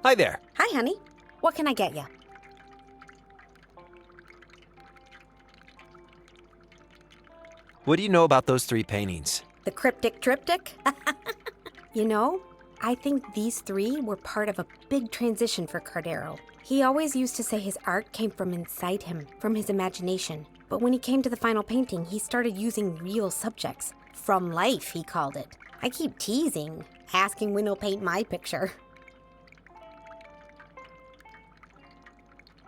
Hi there. Hi, honey. What can I get you? What do you know about those 3 paintings? The cryptic triptych? You know, I think these 3 were part of a big transition for Cordero. He always used to say his art came from inside him, from his imagination. But when he came to the final painting, he started using real subjects. From life, he called it. I keep teasing, asking when he'll paint my picture.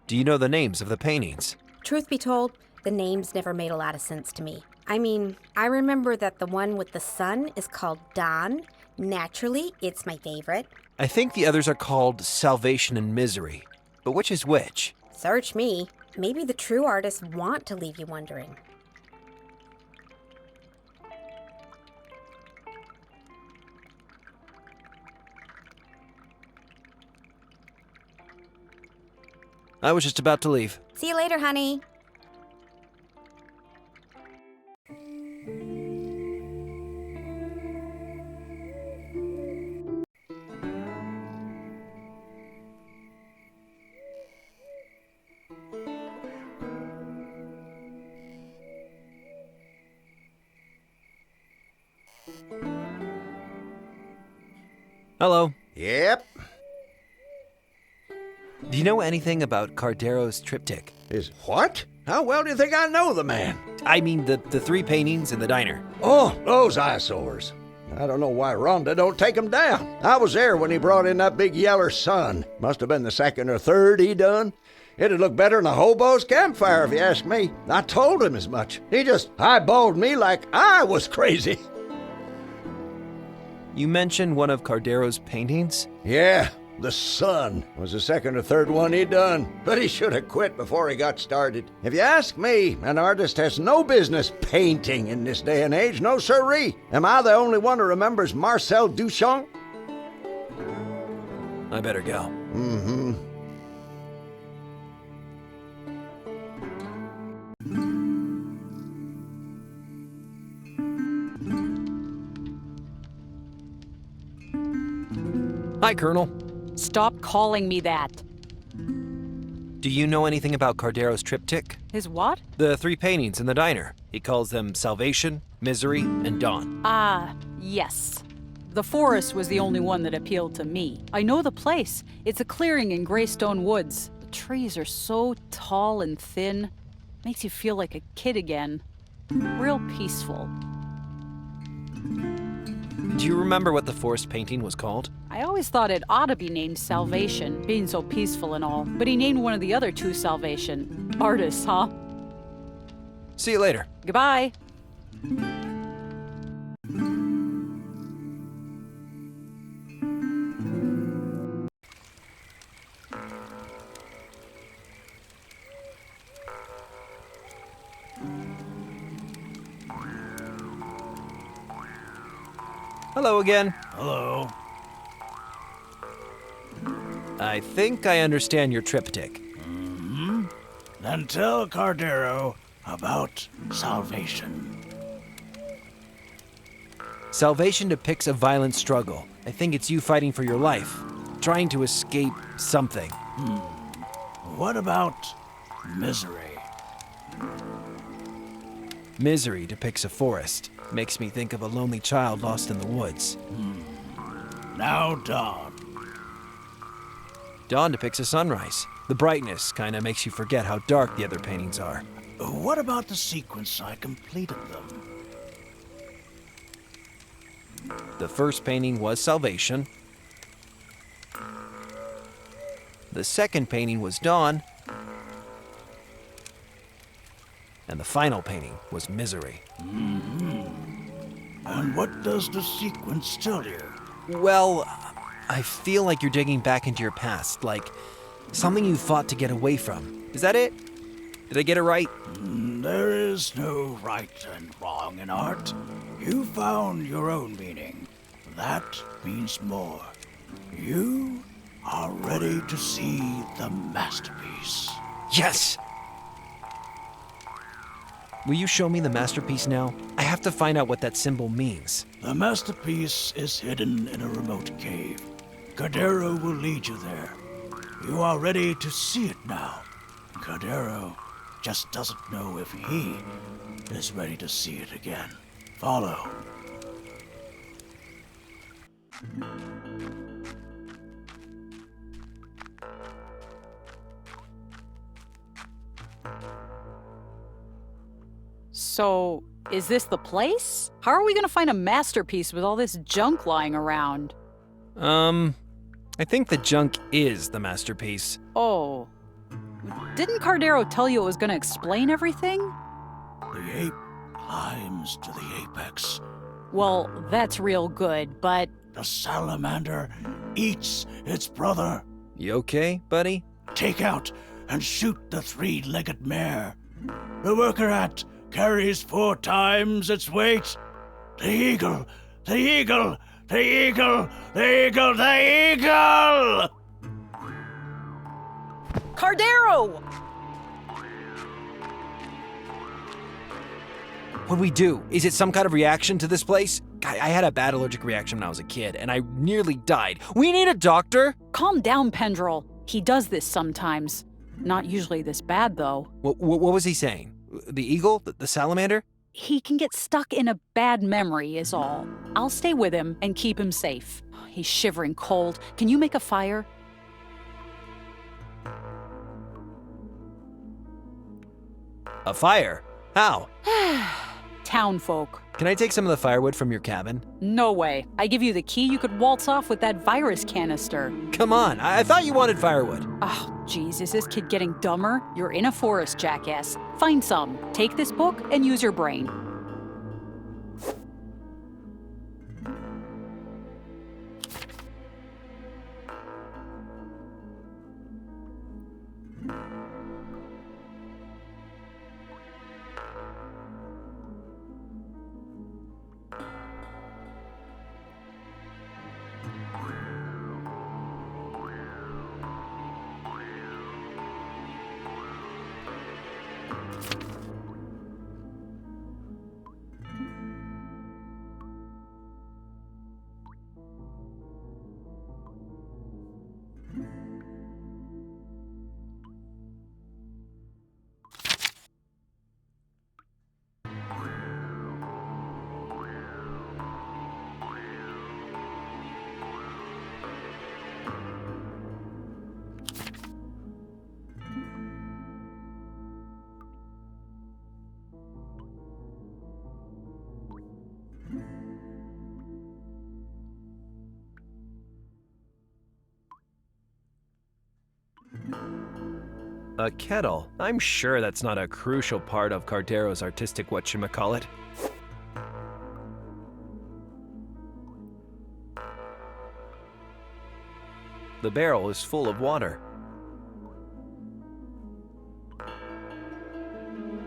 Do you know the names of the paintings? Truth be told, the names never made a lot of sense to me. I mean, I remember that the one with the sun is called Dawn. Naturally, it's my favorite. I think the others are called Salvation and Misery. But which is which? Search me. Maybe the true artists want to leave you wondering. I was just about to leave. See you later, honey. Hello. Yep. Do you know anything about Cordero's triptych? Is what? How well do you think I know the man? I mean the 3 paintings in the diner. Oh, those eyesores. I don't know why Rhonda don't take 'em down. I was there when he brought in that big yeller sun. Must have been the 2nd or 3rd he done. It'd look better than a hobo's campfire if you ask me. I told him as much. He just eyeballed me like I was crazy. You mentioned one of Cordero's paintings? Yeah, the sun was the 2nd or 3rd one he done, but he should have quit before he got started. If you ask me, an artist has no business painting in this day and age, no siree. Am I the only one who remembers Marcel Duchamp? I better go. Mm-hmm. Hi, Colonel. Stop calling me that. Do you know anything about Cordero's triptych? His what? The 3 paintings in the diner. He calls them Salvation, Misery, and Dawn. Ah, yes. The forest was the only one that appealed to me. I know the place. It's a clearing in Greystone Woods. The trees are so tall and thin. Makes you feel like a kid again. Real peaceful. Do you remember what the forest painting was called? I always thought it ought to be named Salvation, being so peaceful and all. But he named one of the other 2 Salvation. Artists, huh? See you later. Goodbye. Hello again. Hello. I think I understand your triptych. Then tell Cordero about salvation. Salvation depicts a violent struggle. I think it's you fighting for your life, trying to escape something. What about misery? Misery depicts a forest. Makes me think of a lonely child lost in the woods. Now dawn. Dawn depicts a sunrise. The brightness kinda makes you forget how dark the other paintings are. What about the sequence I completed them? The first painting was Salvation. The second painting was Dawn. And the final painting was Misery. And what does the sequence tell you? Well, I feel like you're digging back into your past, like something you fought to get away from. Is that it? Did I get it right? There is no right and wrong in art. You found your own meaning. That means more. You are ready to see the masterpiece. Yes! Will you show me the masterpiece now? I have to find out what that symbol means. The masterpiece is hidden in a remote cave. Cordero will lead you there. You are ready to see it now. Cordero just doesn't know if he is ready to see it again. Follow. So, is this the place? How are we gonna find a masterpiece with all this junk lying around? I think the junk is the masterpiece. Oh. Didn't Cordero tell you it was gonna explain everything? The ape climbs to the apex. Well, that's real good, but The salamander eats its brother. You okay, buddy? Take out and shoot the three-legged mare. The worker ant carries 4 times its weight. The eagle, the eagle, the eagle, the eagle, the eagle! Cordero! What do we do? Is it some kind of reaction to this place? I had a bad allergic reaction when I was a kid, and I nearly died. We need a doctor! Calm down, Pendrell. He does this sometimes. Not usually this bad, though. What was he saying? The eagle? The salamander? He can get stuck in a bad memory, is all. I'll stay with him and keep him safe. He's shivering cold. Can you make a fire? A fire? How? Townfolk. Can I take some of the firewood from your cabin? No way. I give you the key, you could waltz off with that virus canister. Come on, I thought you wanted firewood. Oh, jeez, is this kid getting dumber? You're in a forest, jackass. Find some. Take this book and use your brain. A kettle? I'm sure that's not a crucial part of Cordero's artistic whatchamacallit. The barrel is full of water.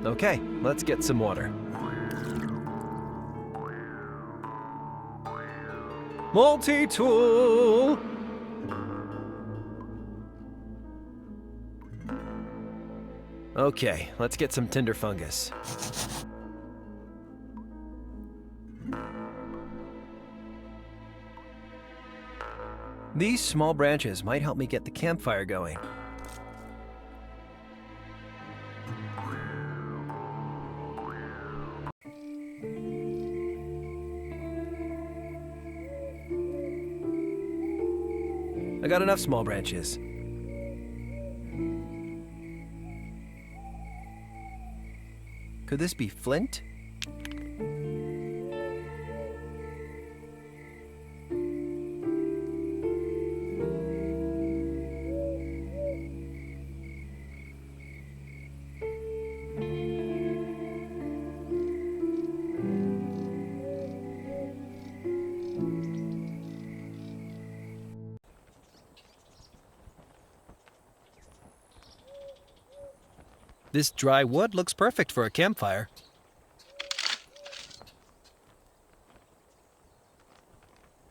Okay, let's get some water. Multi-tool! Okay, let's get some tinder fungus. These small branches might help me get the campfire going. I got enough small branches. Could this be flint? This dry wood looks perfect for a campfire.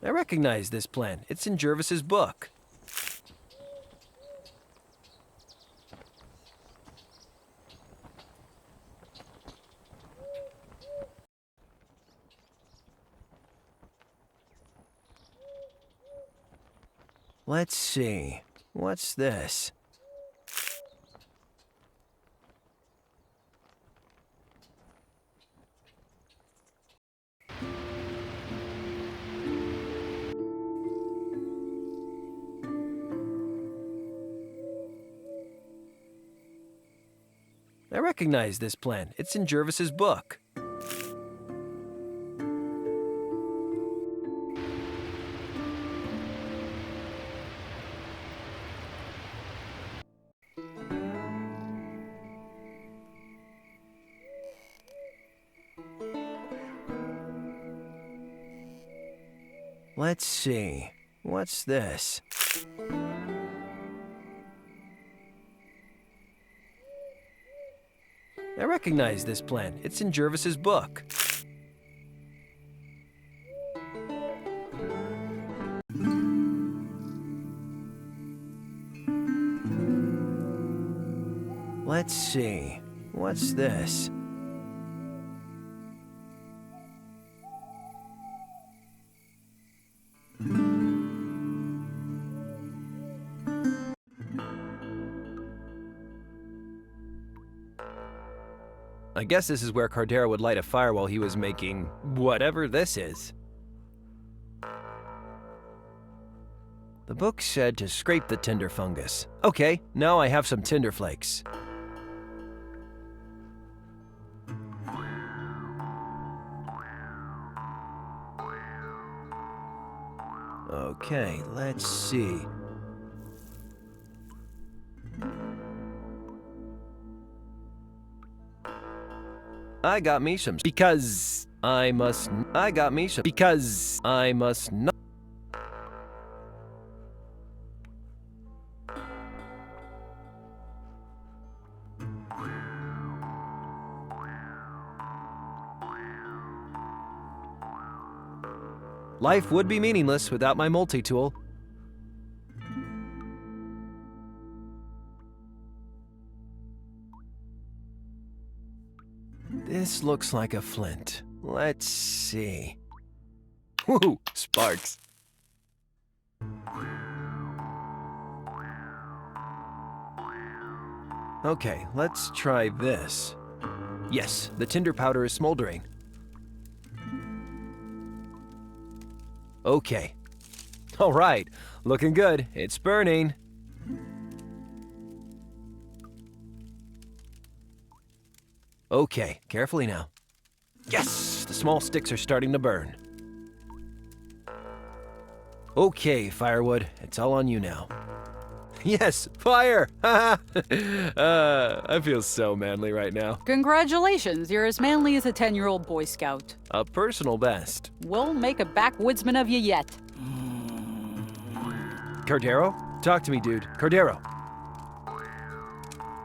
I recognize this plant. It's in Jervis's book. Let's see. What's this? I recognize this plant. It's in Jervis's book. Let's see. What's this? I recognize this plant. It's in Jervis's book. Let's see. What's this? I guess this is where Cardero would light a fire while he was making whatever this is. The book said to scrape the tinder fungus. Okay, now I have some tinder flakes. Okay, let's see. I got me some because I must not. Life would be meaningless without my multi-tool. This looks like a flint. Let's see. Woo! Sparks. Okay, let's try this. Yes, the tinder powder is smoldering. Okay. All right, looking good. It's burning. Okay, carefully now. Yes, the small sticks are starting to burn. Okay, firewood, it's all on you now. Yes, fire! I feel so manly right now. Congratulations, you're as manly as a 10-year-old Boy Scout. A personal best. We'll make a backwoodsman of you yet. Cardero? Talk to me, dude. Cardero.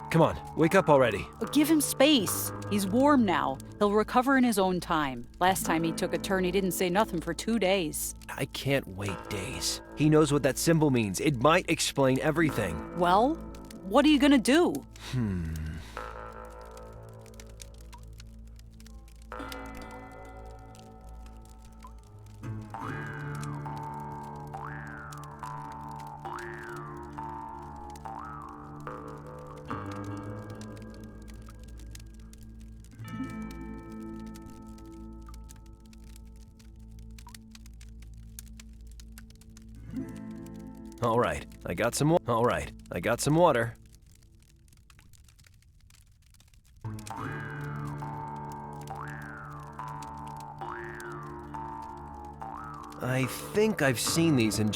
Come on, wake up already. Give him space. He's warm now. He'll recover in his own time. Last time he took a turn, he didn't say nothing for 2 days. I can't wait days. He knows what that symbol means. It might explain everything. Well, what are you gonna do? All right, I got some water. I think I've seen these in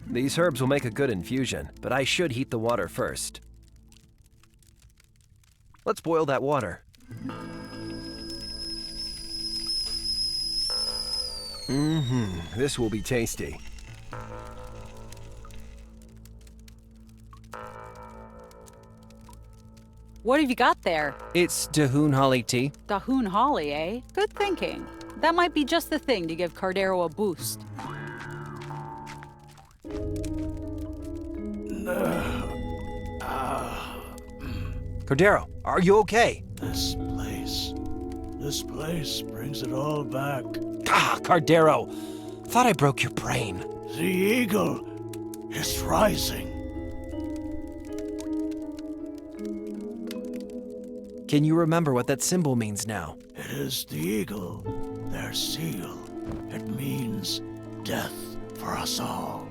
These herbs will make a good infusion, but I should heat the water first. Let's boil that water. This will be tasty. What have you got there? It's Dahoon holly tea. Dahoon holly, eh? Good thinking. That might be just the thing to give Cardero a boost. Cordero, are you okay? This place brings it all back. Ah, Cordero. Thought I broke your brain. The eagle is rising. Can you remember what that symbol means now? It is the eagle, their seal. It means death for us all.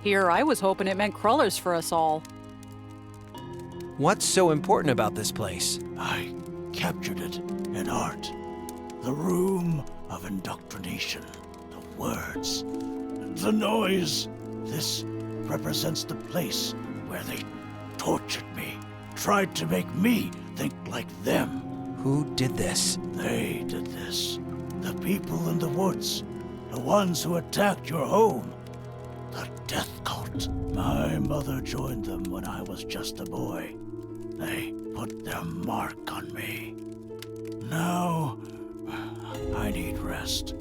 Here, I was hoping it meant crullers for us all. What's so important about this place? I captured it in art. The room of indoctrination. The words. The noise. This represents the place where they tortured me. Tried to make me think like them. Who did this? They did this. The people in the woods. The ones who attacked your home. The death cult. My mother joined them when I was just a boy. They put their mark on me. Now, I need rest.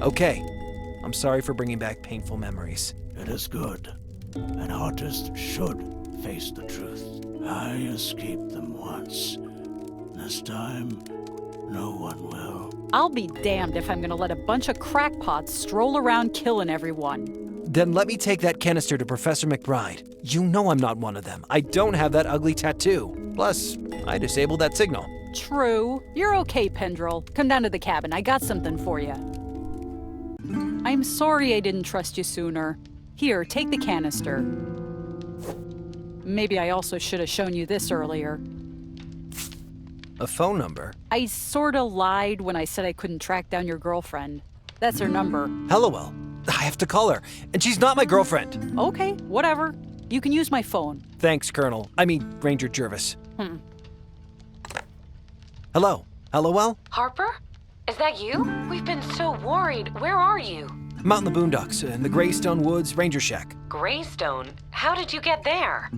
Okay. I'm sorry for bringing back painful memories. It is good. An artist should face the truth. I escaped them once. This time, no one will. I'll be damned if I'm gonna let a bunch of crackpots stroll around killing everyone. Then let me take that canister to Professor McBride. You know I'm not one of them. I don't have that ugly tattoo. Plus, I disabled that signal. True. You're okay, Pendrell. Come down to the cabin. I got something for you. I'm sorry I didn't trust you sooner. Here, take the canister. Maybe I also should have shown you this earlier. A phone number? I sorta lied when I said I couldn't track down your girlfriend. That's her number. Hellowell. I have to call her, and she's not my girlfriend. Okay, whatever. You can use my phone. Thanks, Colonel. I mean, Ranger Jervis. Hello? Hellowell? Harper? Is that you? We've been so worried. Where are you? I'm out in the boondocks, in the Greystone Woods Ranger Shack. Greystone? How did you get there?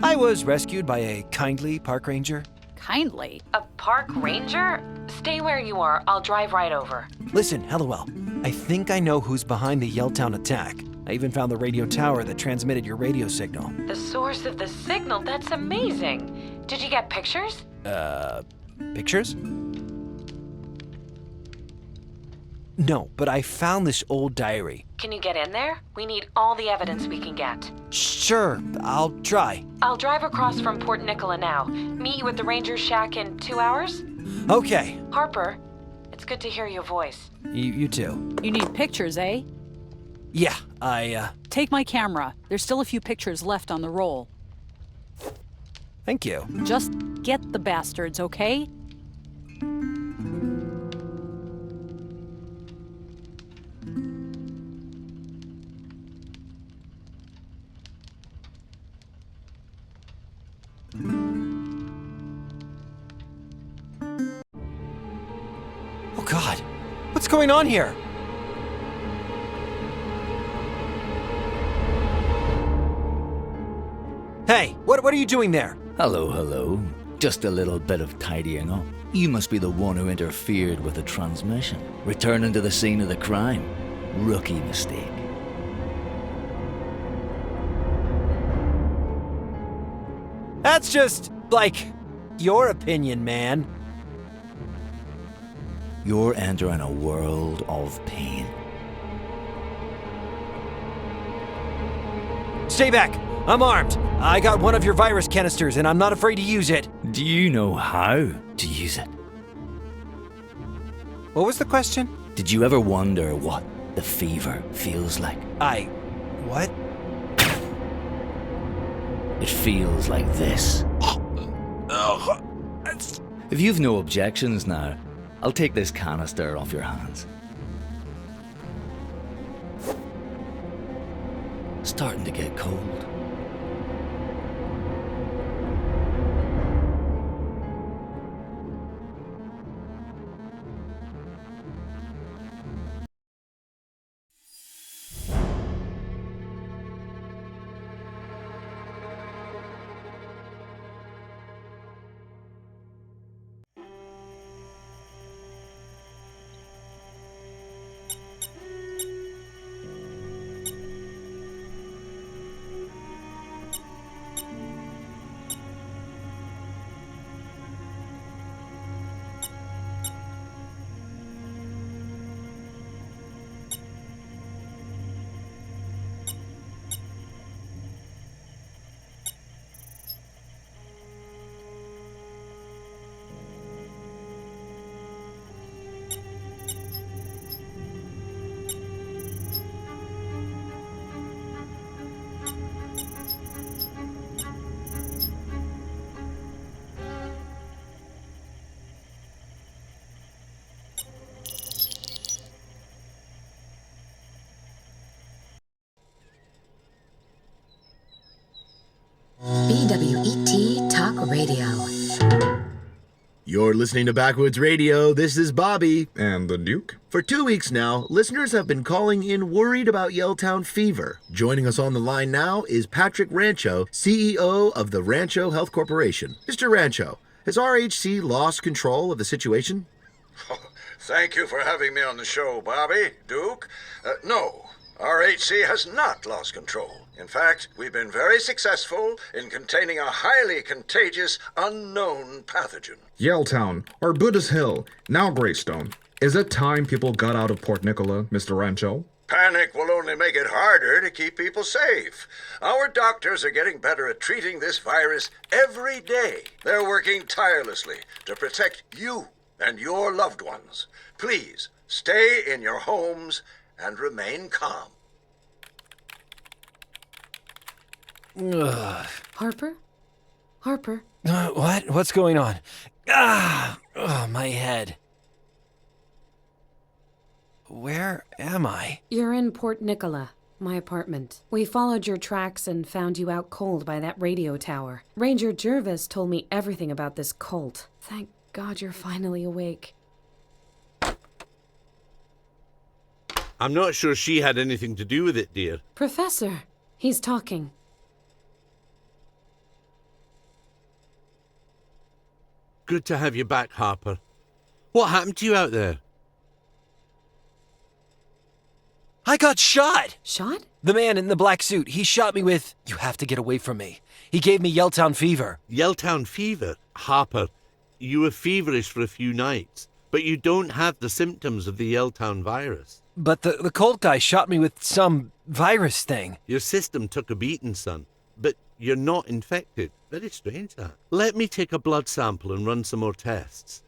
I was rescued by a kindly park ranger. Kindly. A park ranger? Stay where you are. I'll drive right over. Listen, Hellowell, I think I know who's behind the Yelltown attack. I even found the radio tower that transmitted your radio signal. The source of the signal? That's amazing. Did you get pictures? Pictures? No, but I found this old diary. Can you get in there? We need all the evidence we can get. Sure, I'll try. I'll drive across from Port Nicola now. Meet you at the Ranger Shack in 2 hours? Okay. Harper, it's good to hear your voice. You too. You need pictures, eh? Yeah, Take my camera. There's still a few pictures left on the roll. Thank you. Just get the bastards, okay? Oh God, what's going on here? Hey, what are you doing there? Hello, hello. Just a little bit of tidying up. You must be the one who interfered with the transmission, returning to the scene of the crime. Rookie mistake. That's just, like, your opinion, man. You're entering a world of pain. Stay back. I'm armed. I got one of your virus canisters, and I'm not afraid to use it. Do you know how to use it? What was the question? Did you ever wonder what the fever feels like? What? It feels like this. If you've no objections now, I'll take this canister off your hands. Starting to get cold. WET Talk Radio. You're listening to Backwoods Radio. This is Bobby. And the Duke. For 2 weeks now, listeners have been calling in worried about Yelltown fever. Joining us on the line now is Patrick Rancho, CEO of the Rancho Health Corporation. Mr. Rancho, has RHC lost control of the situation? Oh, thank you for having me on the show, Bobby, Duke. No, RHC has not lost control. In fact, we've been very successful in containing a highly contagious, unknown pathogen. Yelltown, Arbutus Hill, now Greystone. Is it time people got out of Port Nicola, Mr. Rancho? Panic will only make it harder to keep people safe. Our doctors are getting better at treating this virus every day. They're working tirelessly to protect you and your loved ones. Please, stay in your homes and remain calm. Ugh. Harper? Harper? What? What's going on? My head. Where am I? You're in Port Nicola, my apartment. We followed your tracks and found you out cold by that radio tower. Ranger Jervis told me everything about this cult. Thank God you're finally awake. I'm not sure she had anything to do with it, dear. Professor, he's talking. Good to have you back, Harper. What happened to you out there? I got shot! Shot? The man in the black suit, he shot me with, "You have to get away from me." He gave me Yelltown fever. Yelltown fever? Harper, you were feverish for a few nights, but you don't have the symptoms of the Yelltown virus. But the cult guy shot me with some virus thing. Your system took a beating, son, but you're not infected. Very strange, that. Let me take a blood sample and run some more tests.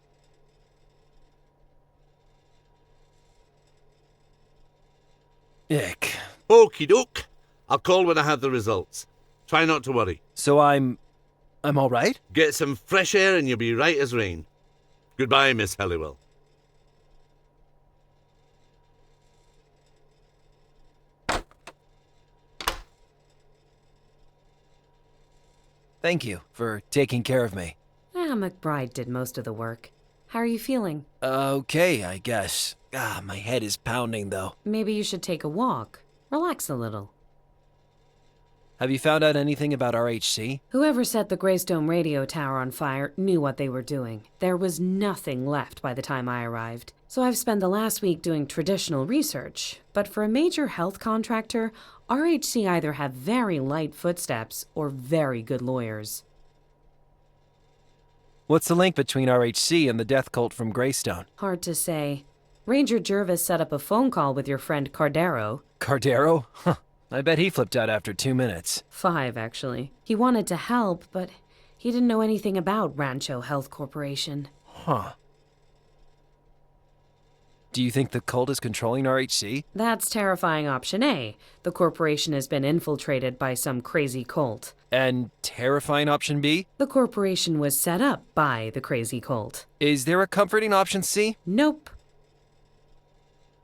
Ick. Okie doke. I'll call when I have the results. Try not to worry. So I'm all right? Get some fresh air and you'll be right as rain. Goodbye, Miss Halliwell. Thank you for taking care of me. McBride did most of the work. How are you feeling? Okay, I guess. My head is pounding, though. Maybe you should take a walk. Relax a little. Have you found out anything about RHC? Whoever set the Greystone radio tower on fire knew what they were doing. There was nothing left by the time I arrived. So I've spent the last week doing traditional research. But for a major health contractor, RHC either have very light footsteps or very good lawyers. What's the link between RHC and the death cult from Greystone? Hard to say. Ranger Jervis set up a phone call with your friend Cardero. Cardero? Huh. I bet he flipped out after 2 minutes. 5, actually. He wanted to help, but he didn't know anything about Rancho Health Corporation. Huh. Do you think the cult is controlling RHC? That's terrifying option A. The corporation has been infiltrated by some crazy cult. And terrifying option B? The corporation was set up by the crazy cult. Is there a comforting option C? Nope.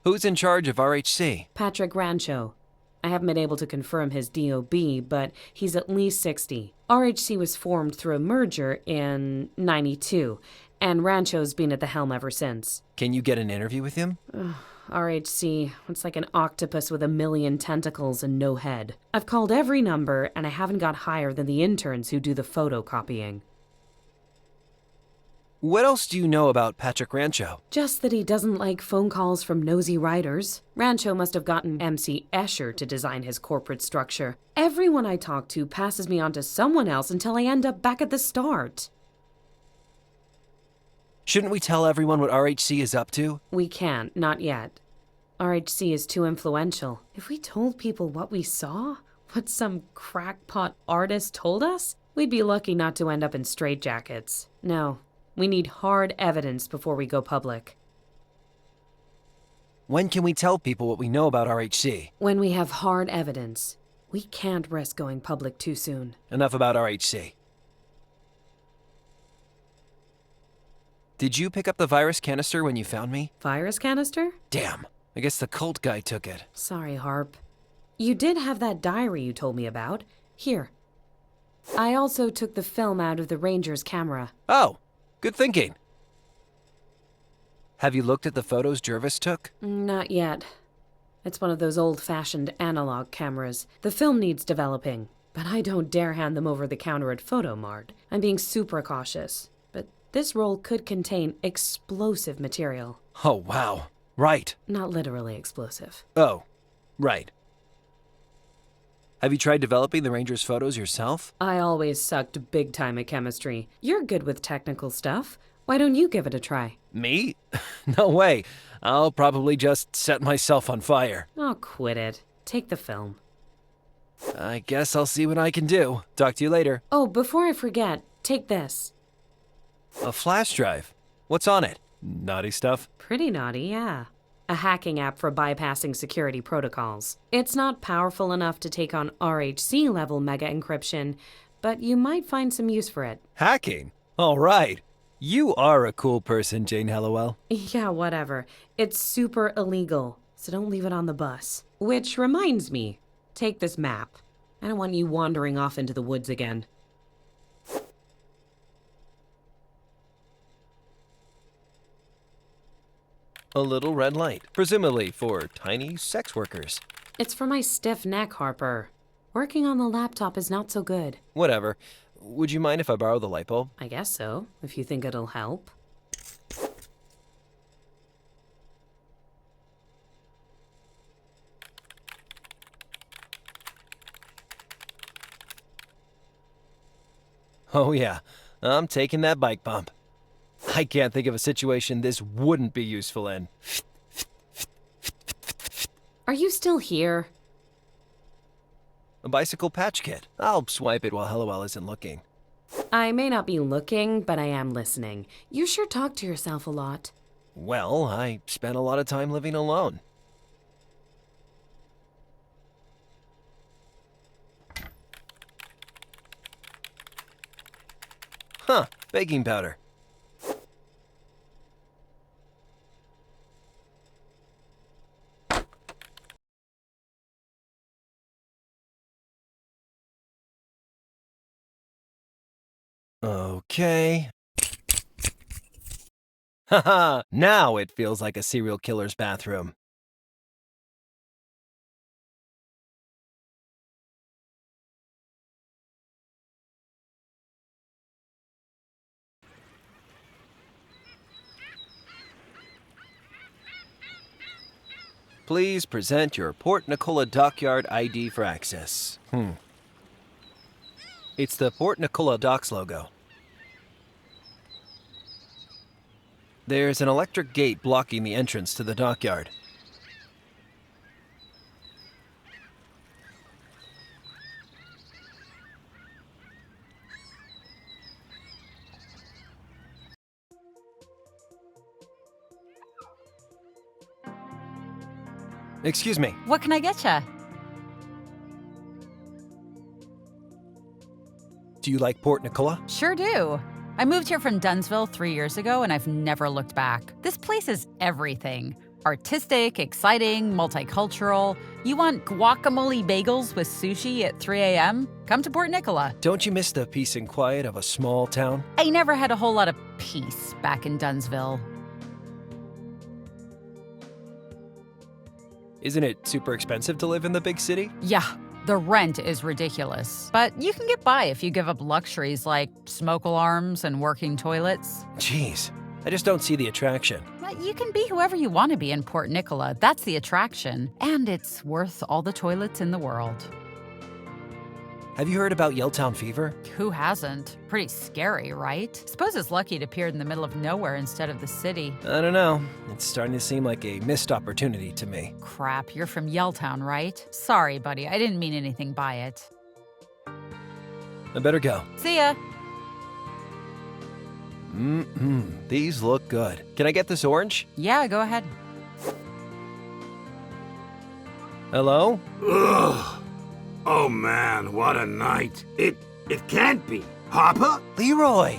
Who's in charge of RHC? Patrick Rancho. I haven't been able to confirm his DOB, but he's at least 60. RHC was formed through a merger in '92, and Rancho's been at the helm ever since. Can you get an interview with him? RHC, it's like an octopus with a million tentacles and no head. I've called every number, and I haven't got higher than the interns who do the photocopying. What else do you know about Patrick Rancho? Just that he doesn't like phone calls from nosy writers. Rancho must have gotten MC Escher to design his corporate structure. Everyone I talk to passes me on to someone else until I end up back at the start. Shouldn't we tell everyone what RHC is up to? We can't, not yet. RHC is too influential. If we told people what we saw, what some crackpot artist told us, we'd be lucky not to end up in straitjackets. No. We need hard evidence before we go public. When can we tell people what we know about RHC? When we have hard evidence. We can't risk going public too soon. Enough about RHC. Did you pick up the virus canister when you found me? Virus canister? Damn. I guess the cult guy took it. Sorry, Harp. You did have that diary you told me about. Here. I also took the film out of the ranger's camera. Oh, good thinking. Have you looked at the photos Jervis took? Not yet. It's one of those old-fashioned analog cameras. The film needs developing, but I don't dare hand them over the counter at Photomart. I'm being super cautious. But this roll could contain explosive material. Oh, wow. Right. Not literally explosive. Oh, right. Have you tried developing the Ranger's photos yourself? I always sucked big time at chemistry. You're good with technical stuff. Why don't you give it a try? Me? No way. I'll probably just set myself on fire. Oh, quit it. Take the film. I guess I'll see what I can do. Talk to you later. Oh, before I forget, take this. A flash drive? What's on it? Naughty stuff? Pretty naughty, yeah. A hacking app for bypassing security protocols. It's not powerful enough to take on RHC level mega encryption, but you might find some use for it. Hacking? All right. You are a cool person, Jane Hallowell. Yeah, whatever. It's super illegal, so don't leave it on the bus. Which reminds me, take this map. I don't want you wandering off into the woods again. A little red light, presumably for tiny sex workers. It's for my stiff neck, Harper. Working on the laptop is not so good. Whatever. Would you mind if I borrow the light bulb? I guess so, if you think it'll help. Oh yeah, I'm taking that bike bump. I can't think of a situation this wouldn't be useful in. Are you still here? A bicycle patch kit. I'll swipe it while Hallowell isn't looking. I may not be looking, but I am listening. You sure talk to yourself a lot. Well, I spent a lot of time living alone. Huh, baking powder. Okay. Haha, now it feels like a serial killer's bathroom. Please present your Port Nicola Dockyard ID for access. It's the Port Nicola Docks logo. There's an electric gate blocking the entrance to the dockyard. Excuse me. What can I get ya? Do you like Port Nicola? Sure do. I moved here from Dunsville 3 years ago, and I've never looked back. This place is everything. Artistic, exciting, multicultural. You want guacamole bagels with sushi at 3 a.m.? Come to Port Nicola. Don't you miss the peace and quiet of a small town? I never had a whole lot of peace back in Dunsville. Isn't it super expensive to live in the big city? Yeah, the rent is ridiculous. But you can get by if you give up luxuries like smoke alarms and working toilets. Jeez, I just don't see the attraction. But you can be whoever you want to be in Port Nicola. That's the attraction. And it's worth all the toilets in the world. Have you heard about Yelltown fever? Who hasn't? Pretty scary, right? Suppose it's lucky it appeared in the middle of nowhere instead of the city. I don't know. It's starting to seem like a missed opportunity to me. Crap, you're from Yelltown, right? Sorry, buddy, I didn't mean anything by it. I better go. See ya. These look good. Can I get this orange? Yeah, go ahead. Hello? Ugh. Oh man, what a night. It can't be. Harper? Leroy!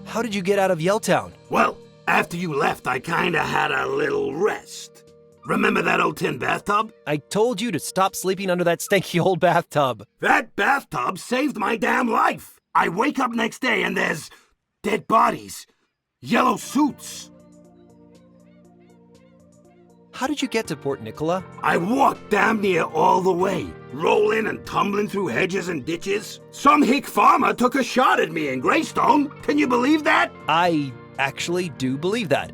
How did you get out of Yelltown? Well, after you left, I kinda had a little rest. Remember that old tin bathtub? I told you to stop sleeping under that stanky old bathtub. That bathtub saved my damn life. I wake up next day and there's dead bodies, yellow suits. How did you get to Port Nicola? I walked damn near all the way, rolling and tumbling through hedges and ditches. Some hick farmer took a shot at me in Greystone. Can you believe that? I actually do believe that.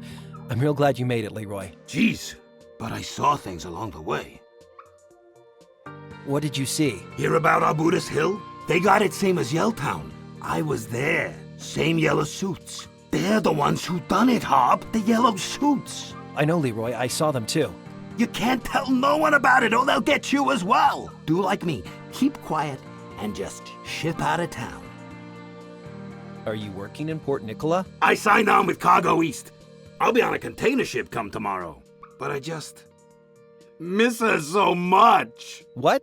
I'm real glad you made it, Leroy. Jeez, but I saw things along the way. What did you see? Hear about Arbutus Hill? They got it same as Yelltown. I was there. Same yellow suits. They're the ones who done it, Harp. The yellow suits. I know, Leroy. I saw them too. You can't tell no one about it or they'll get you as well. Do like me. Keep quiet and just ship out of town. Are you working in Port Nicola? I signed on with Cargo East. I'll be on a container ship come tomorrow. But I just miss her so much. What?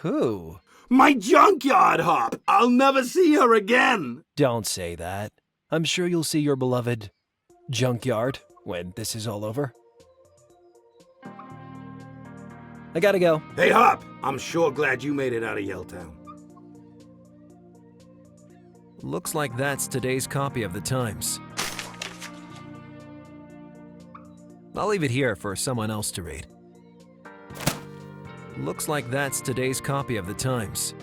Who? My junkyard, Hop. I'll never see her again. Don't say that. I'm sure you'll see your beloved junkyard when this is all over. I gotta go. Hey, Hop. I'm sure glad you made it out of Yelltown. Looks like that's today's copy of the Times. I'll leave it here for someone else to read. Looks like that's today's copy of the Times.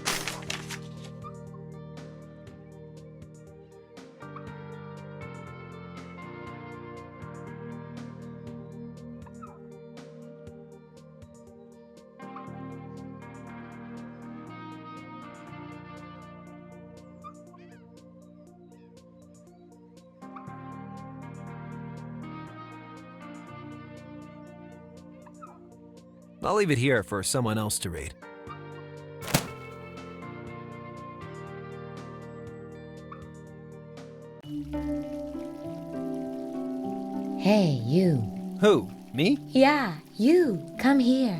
I'll leave it here for someone else to read. Hey, you. Who? Me? Yeah, you. Come here.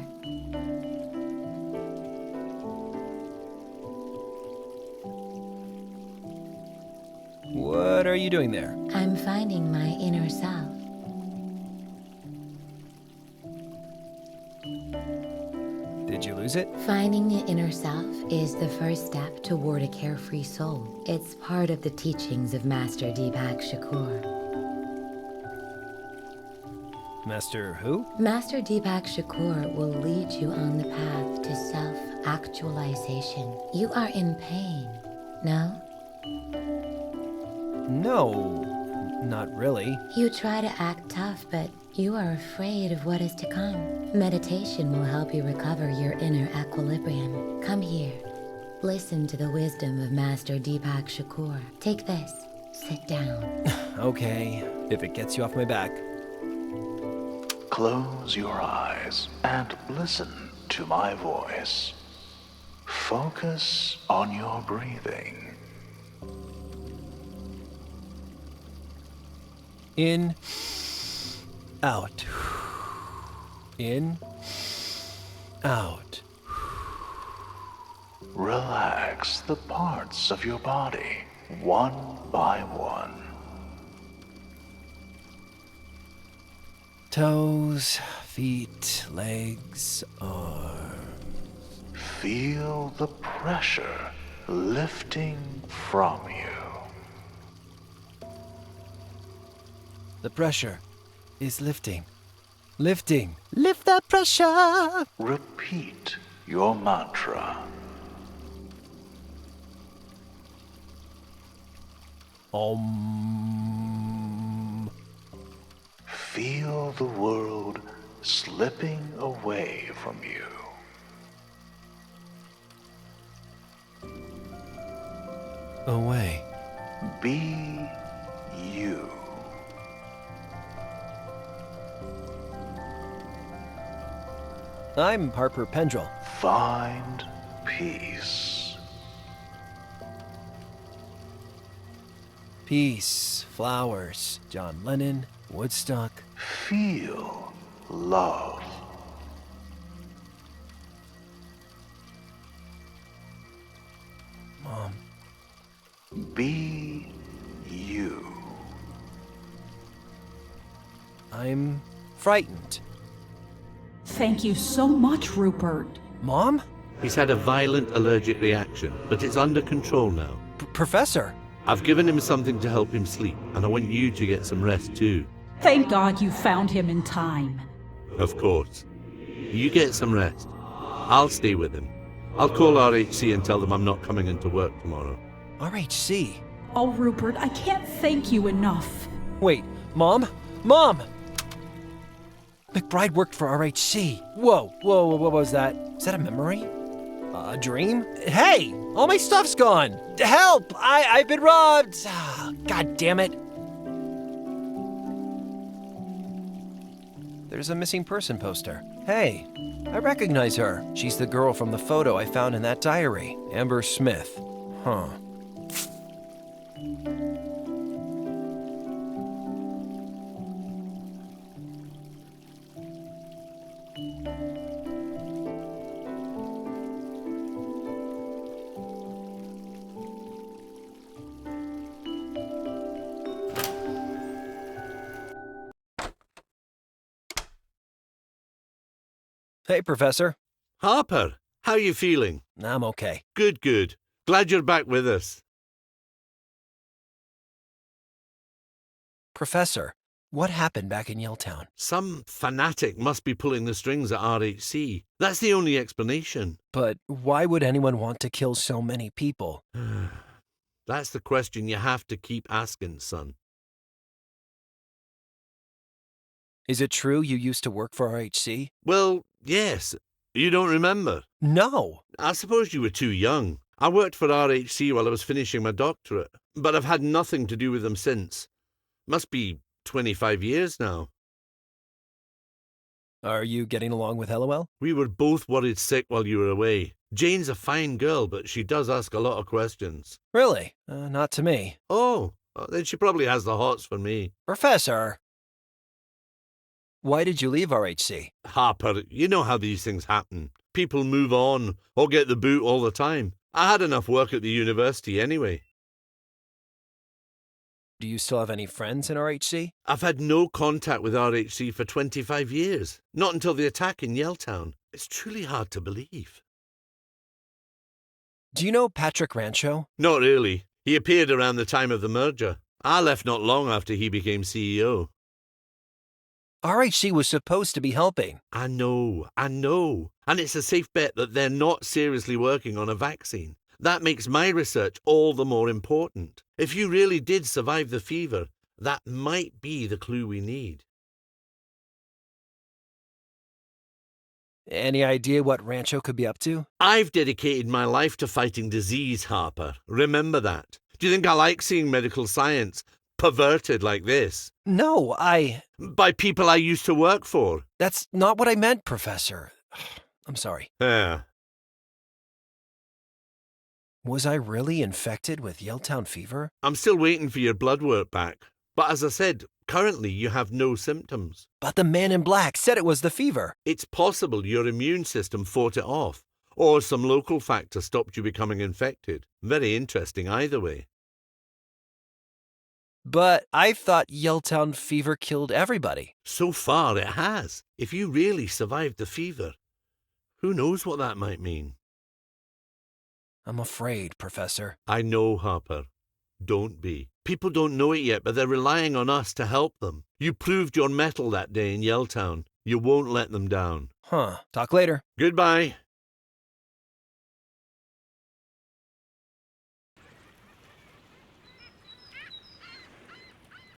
What are you doing there? I'm finding my inner self. Did you lose it? Finding the inner self is the first step toward a carefree soul. It's part of the teachings of Master Deepak Shakur. Master who? Master Deepak Shakur will lead you on the path to self-actualization. You are in pain, no? No, not really. You try to act tough, but you are afraid of what is to come. Meditation will help you recover your inner equilibrium. Come here. Listen to the wisdom of Master Deepak Shakur. Take this. Sit down. Okay, if it gets you off my back. Close your eyes and listen to my voice. Focus on your breathing. In, out. In, out. Relax the parts of your body, one by one. Toes, feet, legs, arms. Feel the pressure lifting from you. The pressure is lifting. Lifting. Lift that pressure. Repeat your mantra. Om. Feel the world slipping away from you. Away. Be you. I'm Harper Pendrell. Find peace. Peace, flowers, John Lennon, Woodstock. Feel love. Mom. Be you. I'm frightened. Thank you so much, Rupert. Mom? He's had a violent allergic reaction, but it's under control now. Professor? I've given him something to help him sleep, and I want you to get some rest too. Thank God you found him in time. Of course. You get some rest. I'll stay with him. I'll call RHC and tell them I'm not coming into work tomorrow. RHC? Oh, Rupert, I can't thank you enough. Wait, Mom? Mom! McBride worked for RHC. Whoa, what was that? Is that a memory? A dream? Hey! All my stuff's gone! Help! I've been robbed! God damn it. There's a missing person poster. Hey, I recognize her. She's the girl from the photo I found in that diary. Amber Smith. Huh. Hey, Professor. Harper, how you feeling? I'm okay. Good. Glad you're back with us. Professor, what happened back in Yelltown? Some fanatic must be pulling the strings at RHC. That's the only explanation. But why would anyone want to kill so many people? That's the question you have to keep asking, son. Is it true you used to work for RHC? Well, yes. You don't remember? No. I suppose you were too young. I worked for RHC while I was finishing my doctorate, but I've had nothing to do with them since. Must be 25 years now. Are you getting along with LOL? We were both worried sick while you were away. Jane's a fine girl, but she does ask a lot of questions. Really? Not to me. Oh, then she probably has the hots for me. Professor! Why did you leave RHC? Harper, you know how these things happen. People move on or get the boot all the time. I had enough work at the university anyway. Do you still have any friends in RHC? I've had no contact with RHC for 25 years. Not until the attack in Yelltown. It's truly hard to believe. Do you know Patrick Rancho? Not really. He appeared around the time of the merger. I left not long after he became CEO. RHC was supposed to be helping. I know. And it's a safe bet that they're not seriously working on a vaccine. That makes my research all the more important. If you really did survive the fever, that might be the clue we need. Any idea what Rancho could be up to? I've dedicated my life to fighting disease, Harper. Remember that. Do you think I like seeing medical science perverted like this? No, By people I used to work for. That's not what I meant, Professor. I'm sorry. Yeah. Was I really infected with Yelltown fever? I'm still waiting for your blood work back. But as I said, currently you have no symptoms. But the man in black said it was the fever. It's possible your immune system fought it off, or some local factor stopped you becoming infected. Very interesting either way. But I thought Yelltown fever killed everybody. So far it has. If you really survived the fever, who knows what that might mean? I'm afraid, Professor. I know, Harper. Don't be. People don't know it yet, but they're relying on us to help them. You proved your mettle that day in Yelltown. You won't let them down. Huh. Talk later. Goodbye.